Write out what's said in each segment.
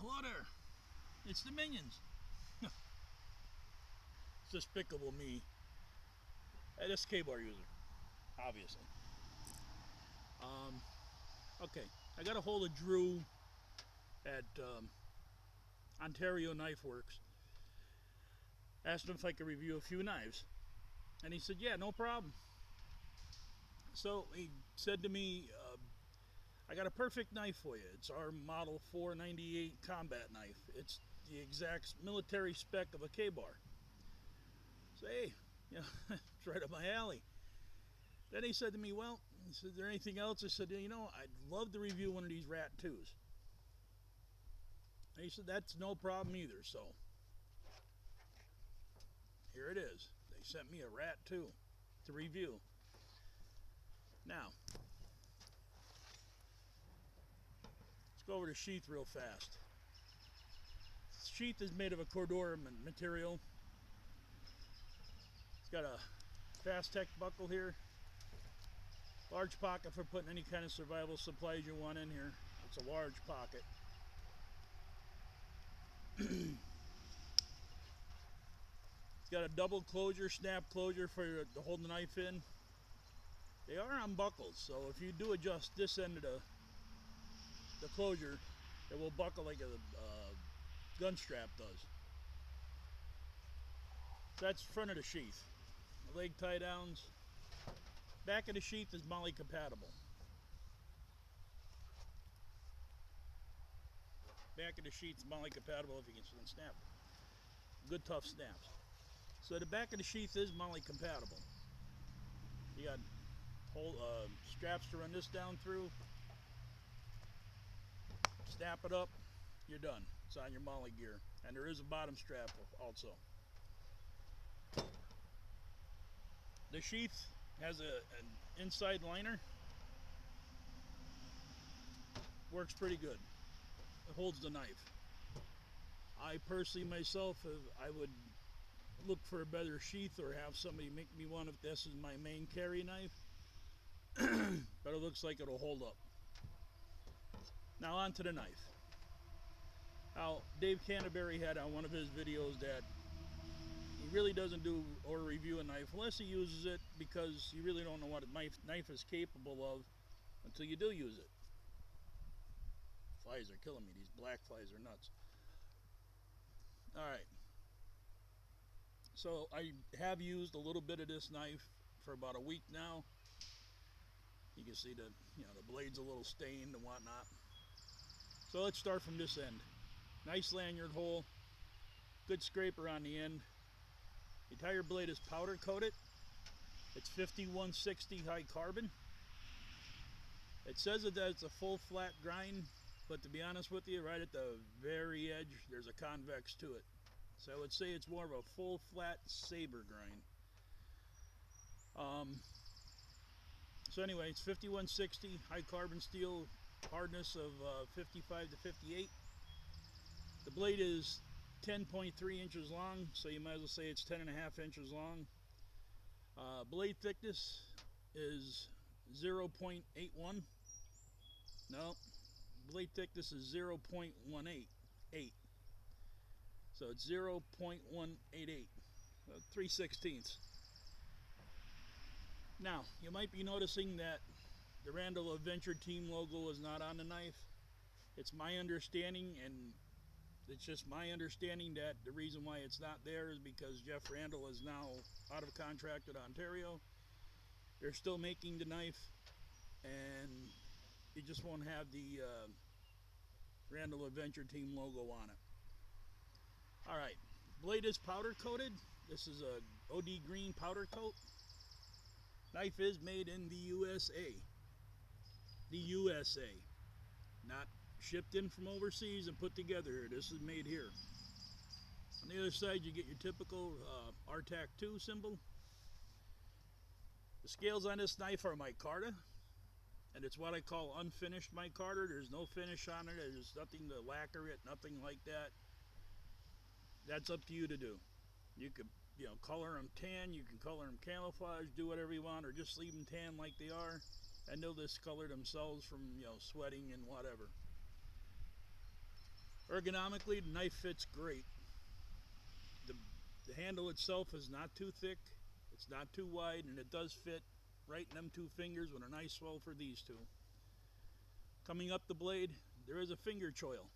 hello there. It's the Minions. It's despicable me. Hey, this K-bar user, obviously. Okay, I got a hold of Drew at Ontario Knife Works. Asked him if I could review a few knives, and he said, yeah, no problem. So he said to me, I got a perfect knife for you. It's our model 498 combat knife. It's the exact military spec of a K-bar. So hey, you know, it's right up my alley. Then he said to me, well, he said, is there anything else? I said, you know, I'd love to review one of these rtak2s. And he said, that's no problem either. So here it is. They sent me a rtak2 to review. Now, let's go over the sheath real fast. The sheath is made of a Cordura material. It's got a Fast-Tech buckle here. Large pocket for putting any kind of survival supplies you want in here. It's a large pocket. It's got a double closure, snap closure for to hold the knife in. They are unbuckled, so if you do adjust this end of the closure, it will buckle like a gun strap does. That's front of the sheath. The leg tie downs. Back of the sheath is MOLLE compatible. Back of the sheath is MOLLE compatible if you can snap. Good tough snaps. So the back of the sheath is MOLLE compatible. You got whole straps to run this down through. Snap it up, you're done. It's on your MOLLE gear. And there is a bottom strap also. The sheath has an inside liner. Works pretty good. It holds the knife. I personally myself, I would look for a better sheath or have somebody make me one if this is my main carry knife. But it looks like it'll hold up. Now on to the knife. Now Dave Canterbury had on one of his videos that he really doesn't do or review a knife unless he uses it, because you really don't know what a knife is capable of until you do use it. Flies are killing me. These black flies are nuts. Alright. So I have used a little bit of this knife for about a week now. You can see the blade's a little stained and whatnot. So let's start from this end. Nice lanyard hole. Good scraper on the end. The entire blade is powder coated. It's 5160 high carbon. It says that it's a full flat grind, but to be honest with you, right at the very edge, there's a convex to it. So I would say it's more of a full flat saber grind. So anyway, it's 5160 high carbon steel, hardness of 55 to 58. The blade is 10.3 inches long, so you might as well say it's 10.5 inches long. Blade thickness is 0.81. No, blade thickness is 0.188. So it's 0.188, 3/16. Now, you might be noticing that the Randall Adventure Team logo is not on the knife. It's my understanding, and it's just my understanding, that the reason why it's not there is because Jeff Randall is now out of contract with Ontario. They're still making the knife, and you just won't have the Randall Adventure Team logo on it. Alright, blade is powder coated. This is a OD green powder coat. Knife is made in the USA. The USA. Not shipped in from overseas and put together here. This is made here. On the other side, you get your typical rtak2 symbol. The scales on this knife are micarta, and it's what I call unfinished micarta. There's no finish on it. There's nothing to lacquer it, nothing like that. That's up to you to do. You could, color them tan. You can color them camouflage. Do whatever you want, or just leave them tan like they are, and they'll discolor themselves from sweating and whatever. Ergonomically, the knife fits great. The handle itself is not too thick, it's not too wide, and it does fit right in them two fingers with a nice swell for these two. Coming up the blade, there is a finger choil,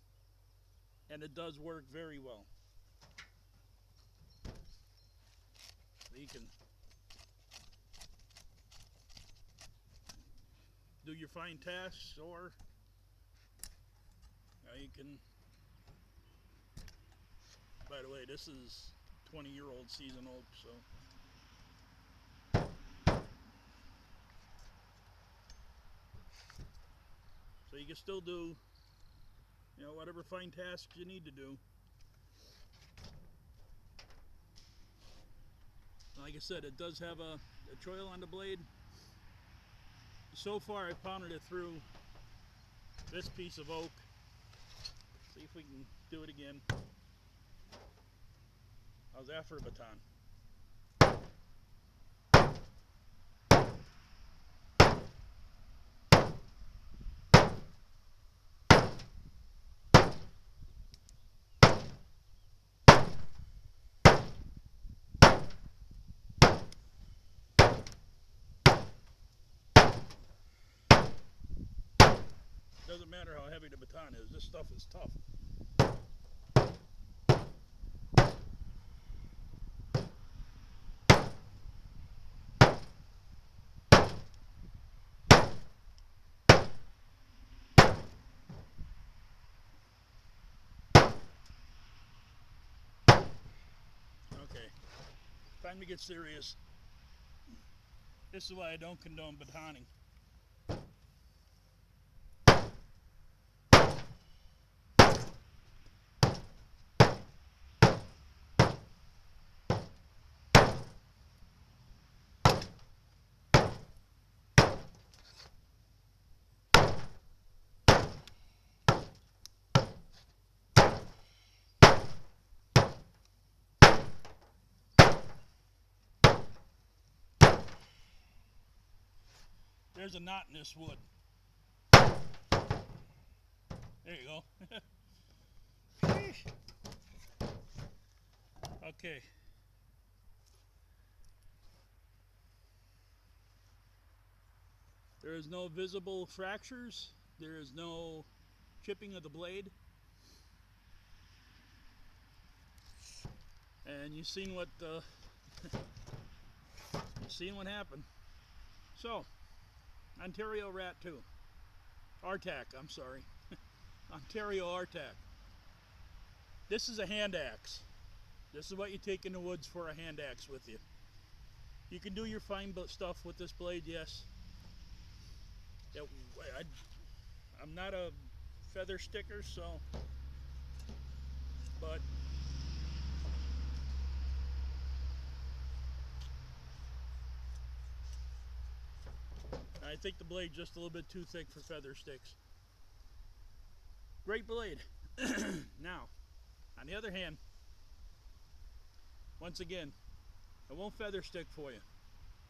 and it does work very well. So you can do your fine tasks, or you can, by the way, this is 20-year-old seasoned oak, so you can still do, you know, whatever fine tasks you need to do. Like I said, it does have a choil on the blade. So far I've pounded it through this piece of oak. See if we can do it again. I was after a baton. Doesn't matter how heavy the baton is, this stuff is tough. Okay, time to get serious. This is why I don't condone batoning. There's a knot in this wood. There you go. Okay. There is no visible fractures. There is no chipping of the blade. And you've seen what happened. So, Ontario rtak2. rtak, I'm sorry. Ontario rtak. This is a hand axe. This is what you take in the woods for a hand axe with you. You can do your fine stuff with this blade, yes. I'm not a feather sticker, so, but I think the blade's just a little bit too thick for feather sticks. Great blade. Now, on the other hand, once again, it won't feather stick for you.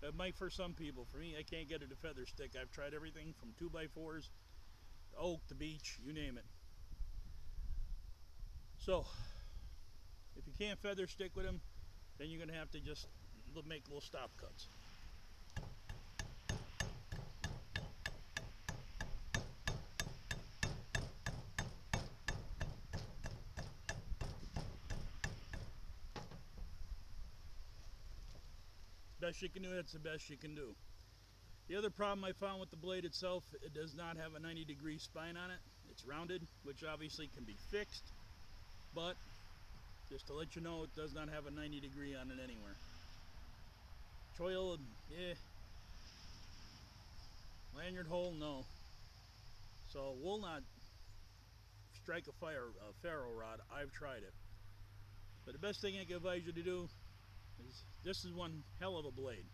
It might for some people. For me, I can't get it to feather stick. I've tried everything from 2x4s, to oak, to beech, you name it. So, if you can't feather stick with them, then you're going to have to just make little stop cuts. Best you can do, that's the best you can do. The other problem I found with the blade itself, it does not have a 90-degree spine on it. It's rounded, which obviously can be fixed, but just to let you know, it does not have a 90-degree on it anywhere. Choil, yeah. Lanyard hole, no. So will not strike a ferro rod. I've tried it. But the best thing I can advise you to do is, this is one hell of a blade.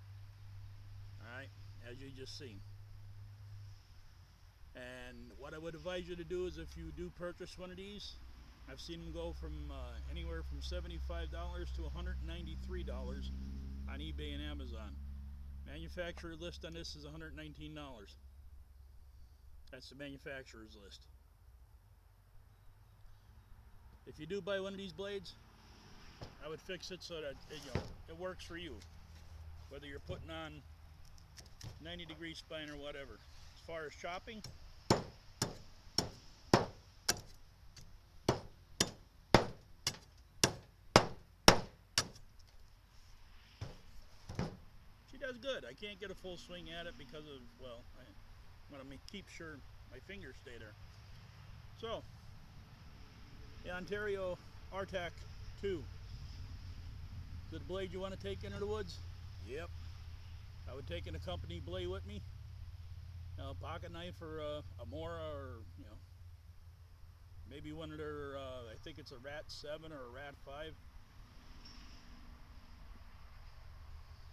Alright, as you just seen. And what I would advise you to do is, if you do purchase one of these, I've seen them go from anywhere from $75 to $193 on eBay and Amazon. Manufacturer list on this is $119. That's the manufacturer's list. if you do buy one of these blades, I would fix it so that it works for you, whether you're putting on 90-degree spine or whatever. As far as chopping, she does good. I can't get a full swing at it because of, well, I want to keep sure my fingers stay there. So, the Ontario rtak2. Is it a blade you want to take into the woods? Yep. I would take an accompany blade with me. A pocket knife or a Mora, or maybe one of their, I think it's a rtak7 or a rtak5.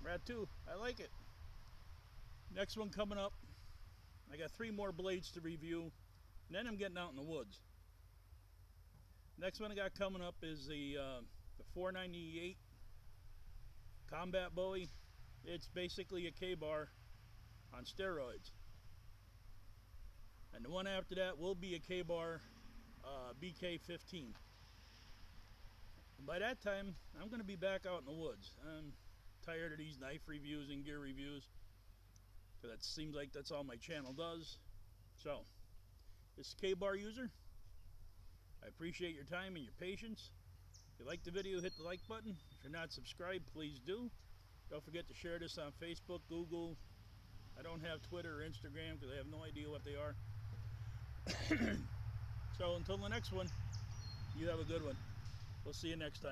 rtak2, I like it. Next one coming up, I got 3 more blades to review, and then I'm getting out in the woods. Next one I got coming up is the 498 combat bowie. It's basically a K-bar on steroids. And the one after that will be a K-bar BK15. And by that time, I'm going to be back out in the woods. I'm tired of these knife reviews and gear reviews, because that seems like that's all my channel does. So, this is K-bar user. I appreciate your time and your patience. If you like the video, hit the like button. If you're not subscribed, please do. Don't forget to share this on Facebook, Google. I don't have Twitter or Instagram because I have no idea what they are. So until the next one, you have a good one. We'll see you next time.